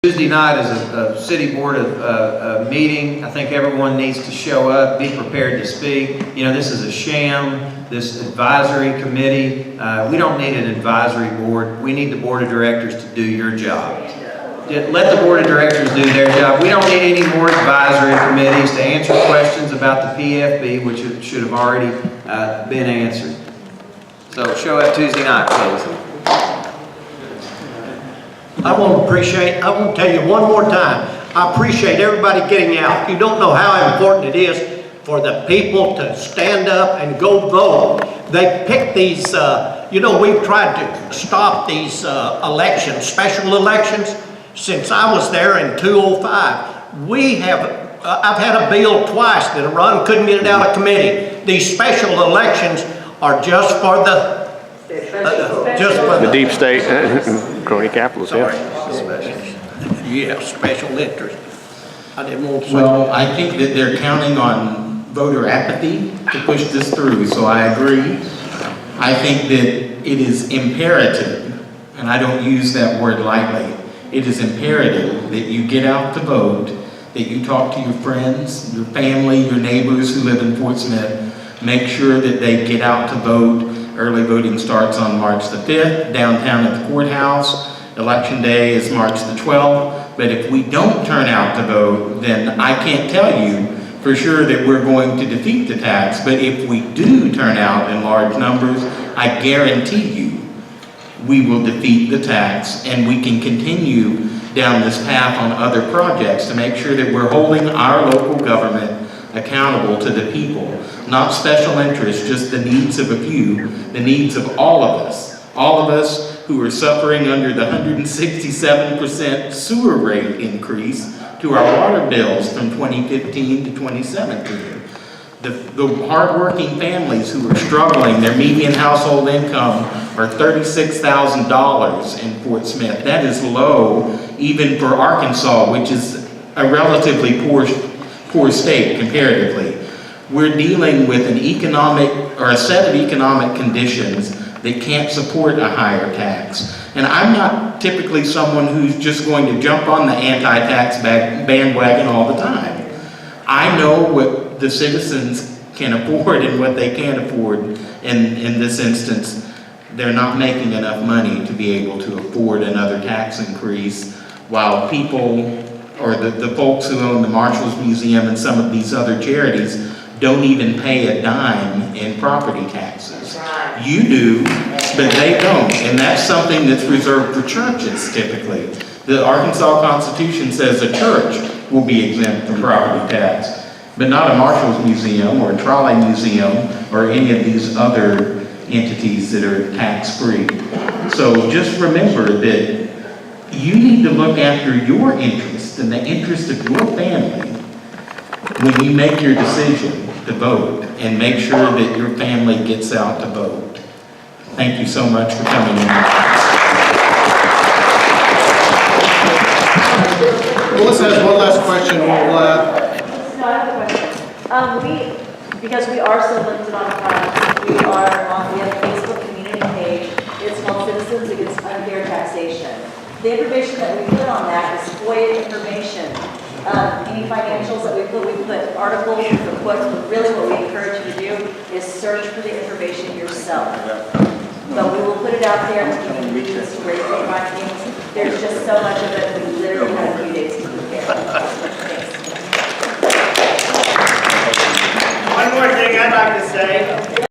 Tuesday night is a city board meeting. I think everyone needs to show up, be prepared to speak. You know, this is a sham, this advisory committee. We don't need an advisory board. We need the board of directors to do your job. Let the board of directors do their job. We don't need any more advisory committees to answer questions about the PFB, which should have already been answered. So show up Tuesday night, please. I want to tell you one more time, I appreciate everybody getting out. You don't know how important it is for the people to stand up and go vote. They pick these, we've tried to stop these elections, special elections, since I was there in 2005. I've had a bill twice that I run, couldn't get it out of committee. These special elections are just for the the deep state, crony capitalists, special interest. I didn't want to say Well, that. I think that they're counting on voter apathy to push this through, so I agree. I think that it is imperative, and I don't use that word lightly, it is imperative that you get out to vote, that you talk to your friends, your family, your neighbors who live in Fort Smith, make sure that they get out to vote. Early voting starts on March the 5th, downtown at the courthouse. Election day is March the 12th. But if we don't turn out to vote, then I can't tell you for sure that we're going to defeat the tax. But if we do turn out in large numbers, I guarantee you we will defeat the tax, and we can continue down this path on other projects to make sure that we're holding our local government accountable to the people, not special interests, just the needs of a few, the needs of all of us who are suffering under the 167% sewer rate increase to our water bills from 2015 to 2017. The hardworking families who are struggling, their median household income are $36,000 in Fort Smith. That is low even for Arkansas, which is a relatively poor state comparatively. We're dealing with a set of economic conditions that can't support a higher tax. And I'm not typically someone who's just going to jump on the anti-tax bandwagon all the time. I know what the citizens can afford and what they can't afford. In this instance, they're not making enough money to be able to afford another tax increase, while people, or the folks who own the Marshall's Museum and some of these other charities, don't even pay a dime in property taxes. You do, but they don't. And that's something that's reserved for churches typically. The Arkansas Constitution says a church will be exempt from property tax, but not a Marshall's Museum or a Trolley Museum or any of these other entities that are tax-free. So just remember that you need to look after your interests and the interest of your family when you make your decision to vote, and make sure that your family gets out to vote. Thank you so much for coming in. Melissa has one last question. No, I have a question. Because we are so limited on funds, we have a Facebook community page. It's called Citizens Against Unfair Taxation. The information that we put on that is FOIA information. Any financials that we put articles, the quotes, but really what we encourage you to do is search for the information yourself. But we will put it out there, and you can reach us to where you can find things. There's just so much of it, we literally have a few days to prepare. Thanks. One more thing I'd like to say